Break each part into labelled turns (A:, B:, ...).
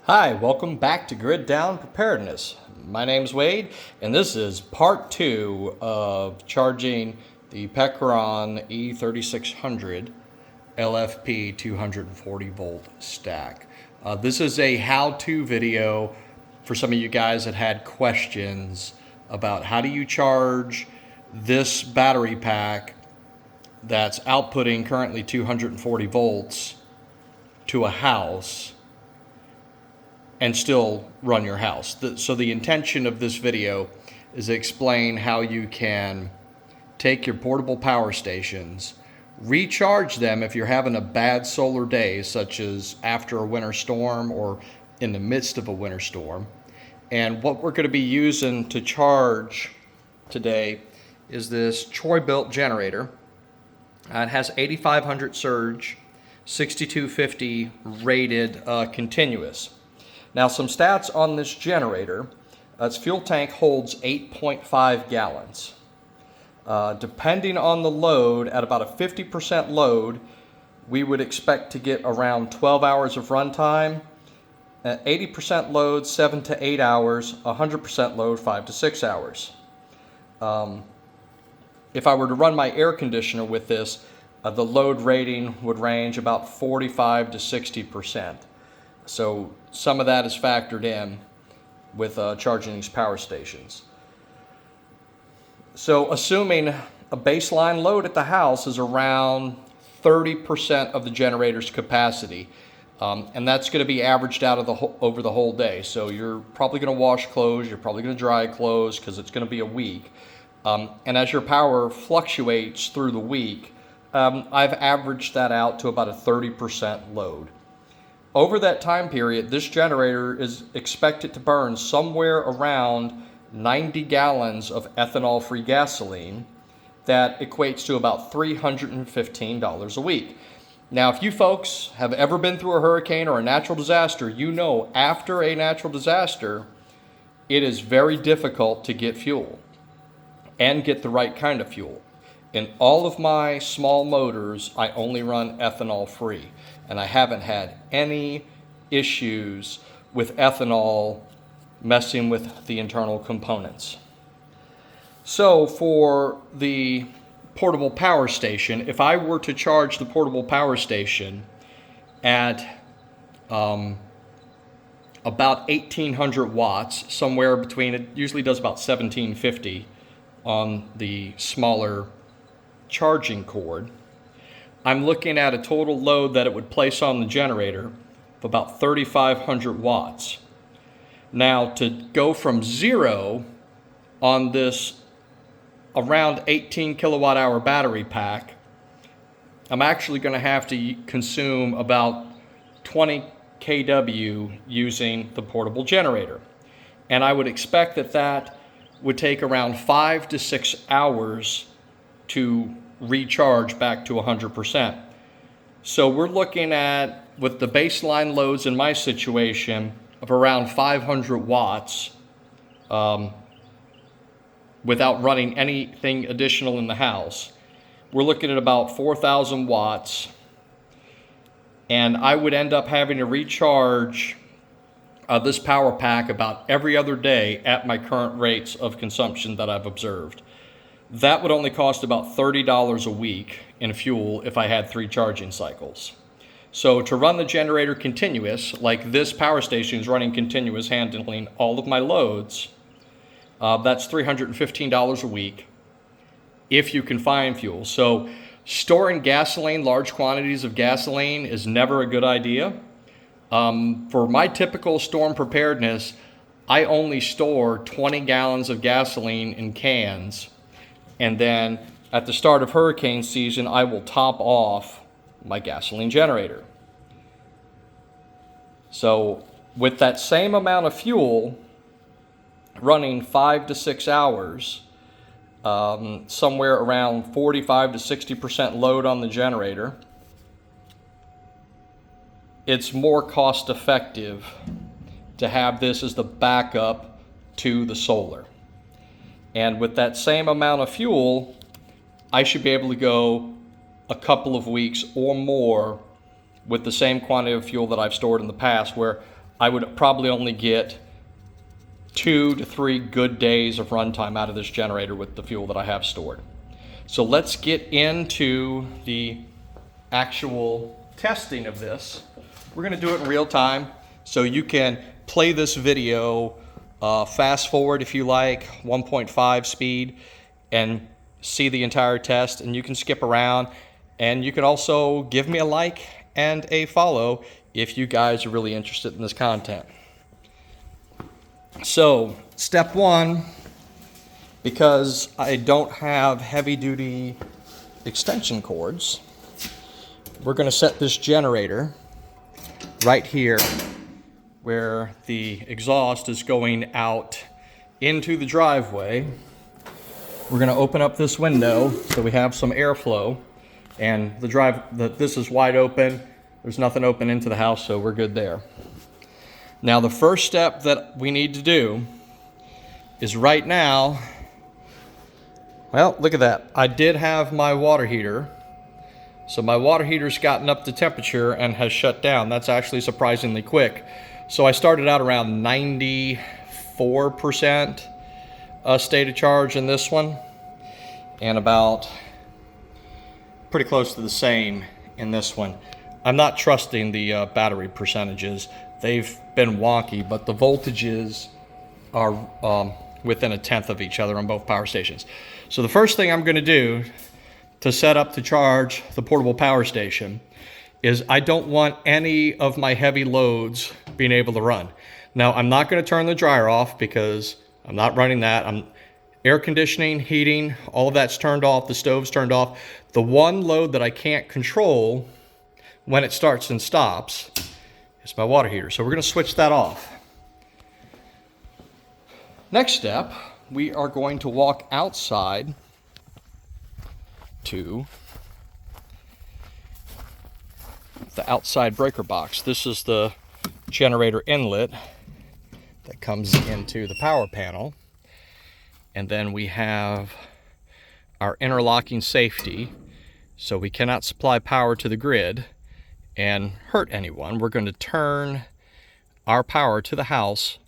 A: Hi, welcome back to Grid Down Preparedness. My name's Wade, and this is part 2 of charging the Pecron E3600LFP 240 volt stack. This is a how-to video for some of you guys that had questions about how do you charge this battery pack that's outputting currently 240 volts to a house and still run your house. So the intention of this video is to explain how you can take your portable power stations, recharge them if you're having a bad solar day, such as after a winter storm or in the midst of a winter storm. And what we're going to be using to charge today is this Troy-built generator. It has 8500 surge, 6250 rated continuous. Now, some stats on this generator. Its fuel tank holds 8.5 gallons. Depending on the load, at about a 50% load, we would expect to get around 12 hours of runtime. At 80% load, 7 to 8 hours. 100% load, 5 to 6 hours. If I were to run my air conditioner with this, the load rating would range about 45 to 60%. So some of that is factored in with charging these power stations. So assuming a baseline load at the house is around 30% of the generator's capacity, and that's going to be averaged out of over the whole day. So you're probably going to wash clothes, you're probably going to dry clothes because it's going to be a week. And as your power fluctuates through the week, I've averaged that out to about a 30% load. Over that time period, this generator is expected to burn somewhere around 90 gallons of ethanol-free gasoline. That equates to about $315 a week. Now, if you folks have ever been through a hurricane or a natural disaster, you know after a natural disaster, it is very difficult to get fuel and get the right kind of fuel. In all of my small motors, I only run ethanol-free, and I haven't had any issues with ethanol messing with the internal components. So for the portable power station, if I were to charge the portable power station at about 1800 watts, somewhere between, it usually does about 1750 on the smaller charging cord, I'm looking at a total load that it would place on the generator of about 3500 watts. Now, to go from zero on this around 18 kilowatt hour battery pack, I'm actually going to have to consume about 20 kW using the portable generator. And I would expect that that would take around 5 to 6 hours to recharge back to 100%. So we're looking at, with the baseline loads in my situation, of around 500 watts without running anything additional in the house. We're looking at about 4,000 watts, and I would end up having to recharge this power pack about every other day at my current rates of consumption that I've observed. That would only cost about $30 a week in fuel if I had 3 charging cycles. So to run the generator continuous, like this power station is running continuous, handling all of my loads, that's $315 a week if you can find fuel. So storing gasoline, large quantities of gasoline, is never a good idea. For my typical storm preparedness, I only store 20 gallons of gasoline in cans. And then at the start of hurricane season, I will top off my gasoline generator. So with that same amount of fuel, running 5 to 6 hours, somewhere around 45 to 60% load on the generator, it's more cost effective to have this as the backup to the solar. And with that same amount of fuel, I should be able to go a couple of weeks or more with the same quantity of fuel that I've stored in the past, where I would probably only get 2 to 3 good days of runtime out of this generator with the fuel that I have stored. So let's get into the actual testing of this. We're going to do it in real time, so you can play this video fast forward if you like, 1.5 speed, and see the entire test, and you can skip around, and you can also give me a like and a follow if you guys are really interested in this content. So, step one, because I don't have heavy-duty extension cords, we're going to set this generator right here where the exhaust is going out into the driveway. We're going to open up this window so we have some airflow, and this is wide open. There's nothing open into the house, so we're good there. Now the first step that we need to do is right now, well, look at that. I did have my water heater. So my water heater's gotten up to temperature and has shut down. That's actually surprisingly quick. So I started out around 94% state of charge in this one, and about pretty close to the same in this one. I'm not trusting the battery percentages. They've been wonky, but the voltages are within 1/10 of each other on both power stations. So the first thing I'm going to do to set up to charge the portable power station is I don't want any of my heavy loads being able to run. Now, I'm not going to turn the dryer off because I'm not running that. Air conditioning, heating, all of that's turned off. The stove's turned off. The one load that I can't control when it starts and stops is my water heater. So we're going to switch that off. Next step, we are going to walk outside to the outside breaker box. This is the generator inlet that comes into the power panel. And then we have our interlocking safety, so we cannot supply power to the grid and hurt anyone. We're going to turn our power to the house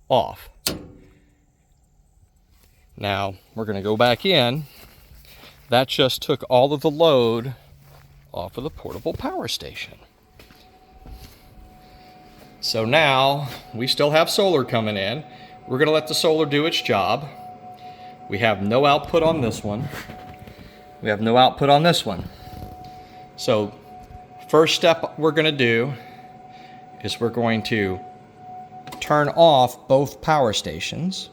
A: off. Now, we're going to go back in. That just took all of the load off of the portable power station. So now, we still have solar coming in. We're going to let the solar do its job. We have no output on this one. We have no output on this one. So, first step we're going to do is we're going to turn off both power stations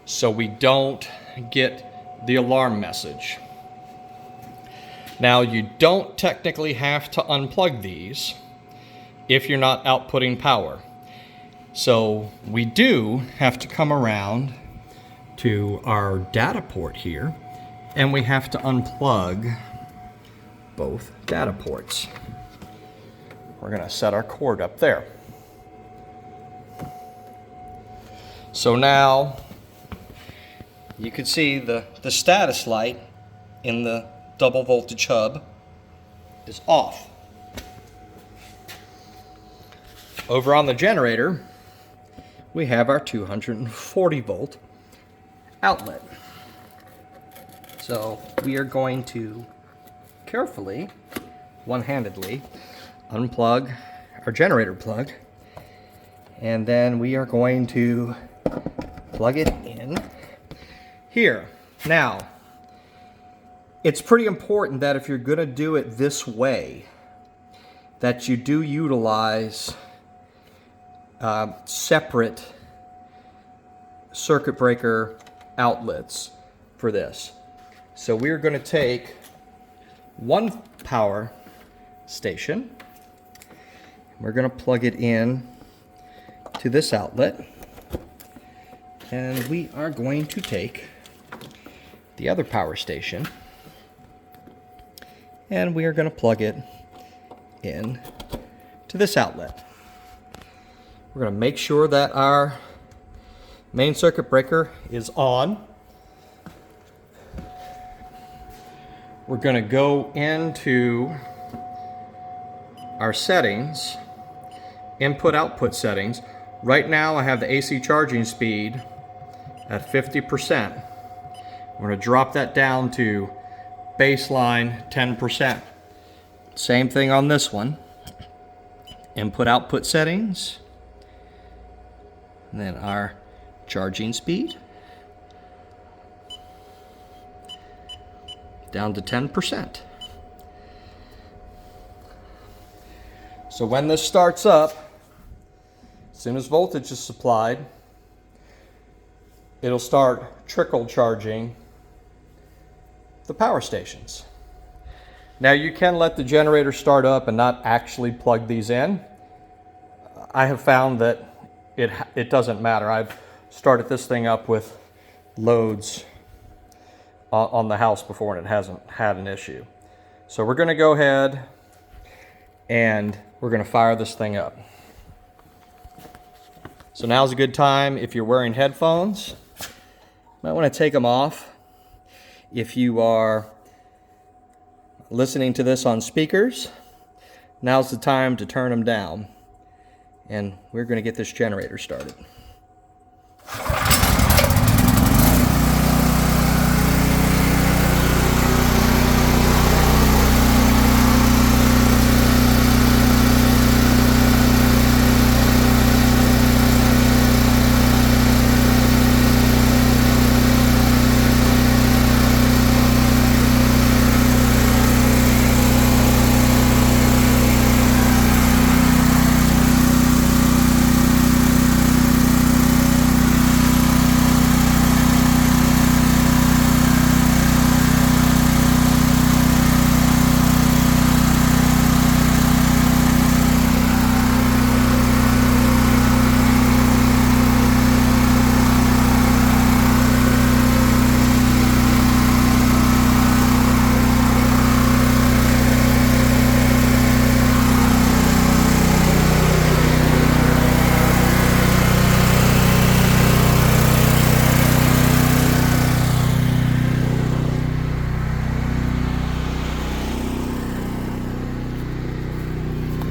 A: so we don't get the alarm message. Now, you don't technically have to unplug these if you're not outputting power. So we do have to come around to our data port here, and we have to unplug both data ports. We're going to set our cord up there. So now you can see the status light in the double voltage hub is off. Over on the generator, we have our 240 volt outlet. So we are going to carefully, one-handedly, unplug our generator plug, and then we are going to plug it in here. Now, it's pretty important that if you're going to do it this way, that you do utilize separate circuit breaker outlets for this. So we're going to take one power station, we're going to plug it in to this outlet, and we are going to take the other power station and we are going to plug it in to this outlet. We're going to make sure that our main circuit breaker is on. We're going to go into our settings input-output settings. Right now I have the AC charging speed at 50%. We're going to drop that down to baseline 10%. Same thing on this one. Input-output settings. And then our charging speed. Down to 10%. So when this starts up, as soon as voltage is supplied, it'll start trickle charging the power stations. Now you can let the generator start up and not actually plug these in. I have found that it doesn't matter. I've started this thing up with loads on the house before and it hasn't had an issue. So we're going to go ahead and we're going to fire this thing up. So now's a good time if you're wearing headphones. You might want to take them off. If you are listening to this on speakers, now's the time to turn them down. And we're going to get this generator started.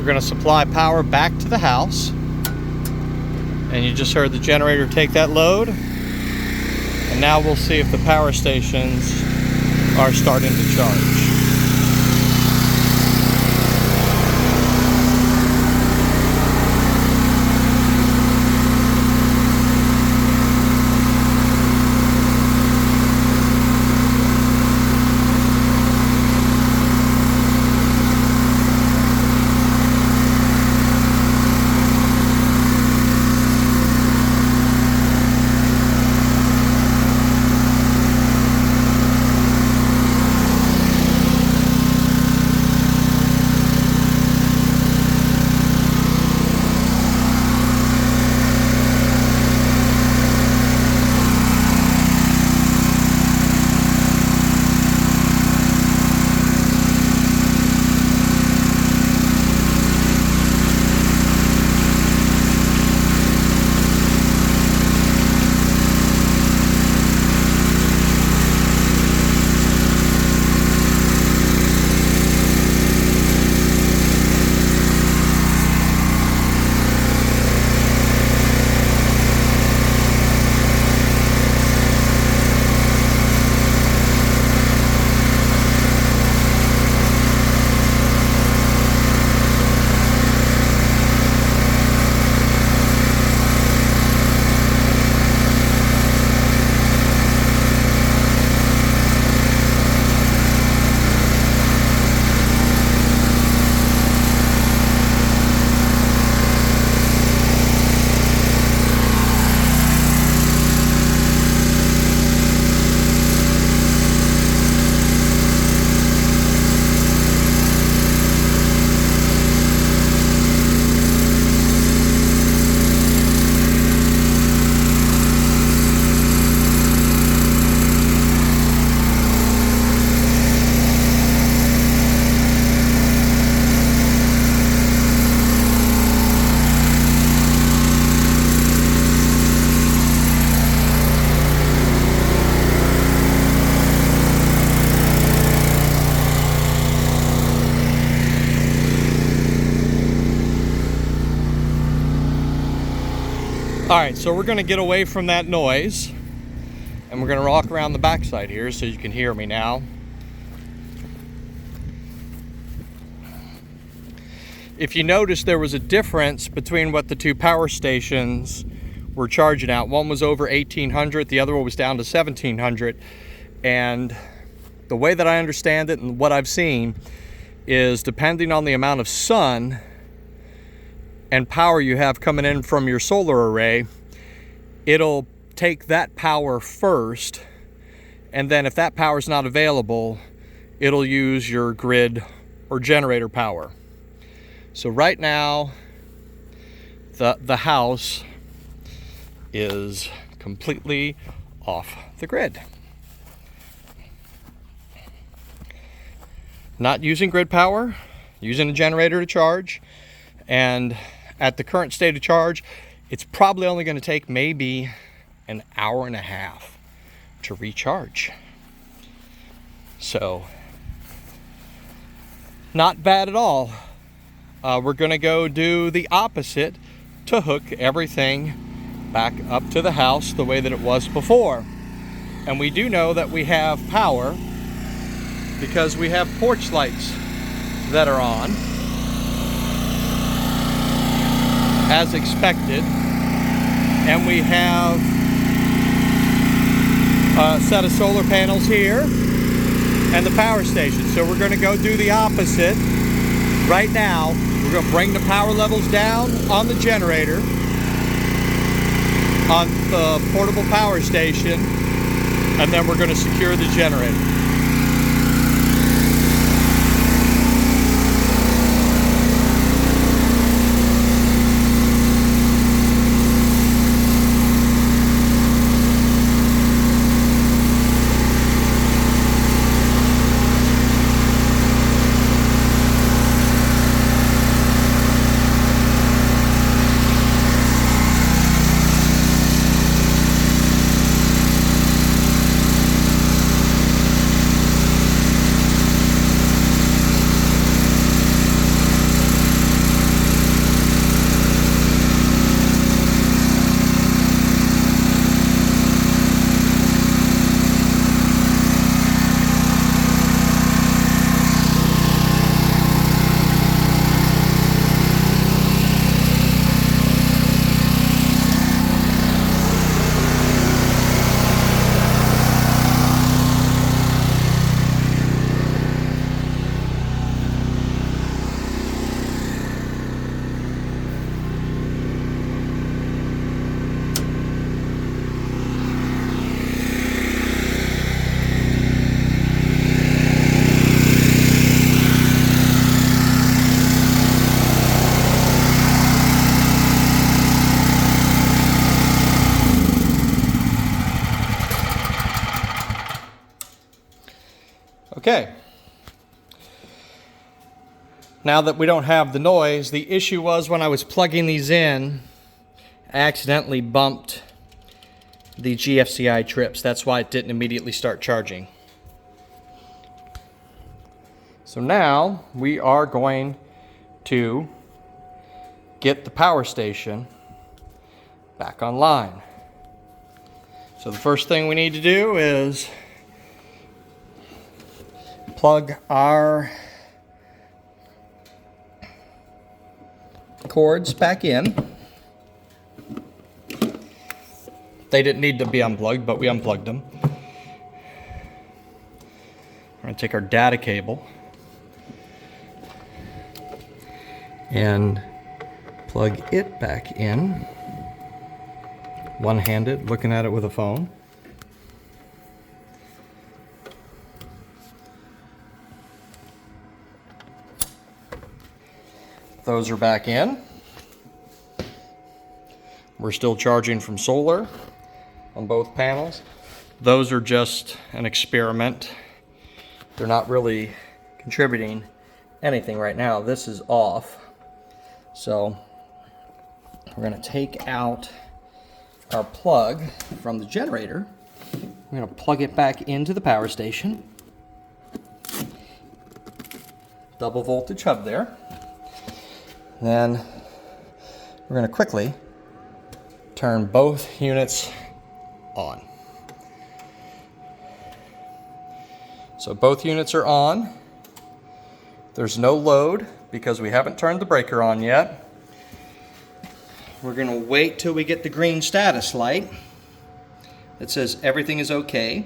A: We're going to supply power back to the house. And you just heard the generator take that load. And now we'll see if the power stations are starting to charge. All right, so we're gonna get away from that noise and we're gonna walk around the backside here so you can hear me now. If you notice, there was a difference between what the two power stations were charging out. One was over 1800, the other one was down to 1700. And the way that I understand it and what I've seen is, depending on the amount of sun and power you have coming in from your solar array, it'll take that power first, and then if that power is not available, it'll use your grid or generator power. So right now, the house is completely off the grid. Not using grid power, using a generator to charge, and at the current state of charge, it's probably only going to take maybe an hour and a half to recharge. So, not bad at all. We're going to go do the opposite to hook everything back up to the house the way that it was before. And we do know that we have power because we have porch lights that are on as expected, and we have a set of solar panels here and the power station. So we're going to go do the opposite right now. We're going to bring the power levels down on the generator, on the portable power station, and then we're going to secure the generator. Okay, now that we don't have the noise, the issue was when I was plugging these in, I accidentally bumped the GFCI trips. That's why it didn't immediately start charging. So now we are going to get the power station back online. So the first thing we need to do is plug our cords back in. They didn't need to be unplugged, but we unplugged them. We're going to take our data cable and plug it back in, one-handed, looking at it with a phone. Those are back in. We're still charging from solar on both panels. Those are just an experiment. They're not really contributing anything right now. This is off. So we're going to take out our plug from the generator. We're going to plug it back into the power station. Double voltage hub there. Then we're going to quickly turn both units on. So both units are on. There's no load because we haven't turned the breaker on yet. We're gonna wait till we get the green status light that says everything is okay.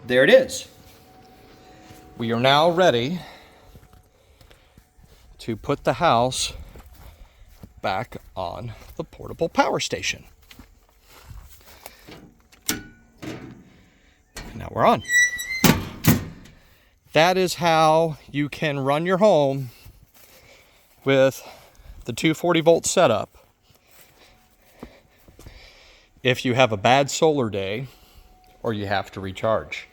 A: There it is. We are now ready to put the house back on the portable power station. Now we're on. That is how you can run your home with the 240 volt setup. If you have a bad solar day or you have to recharge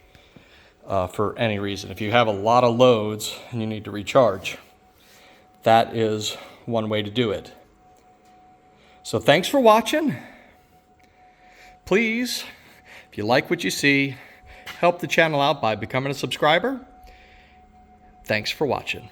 A: for any reason. If you have a lot of loads and you need to recharge, that is one way to do it. So thanks for watching. Please, if you like what you see, help the channel out by becoming a subscriber. Thanks for watching.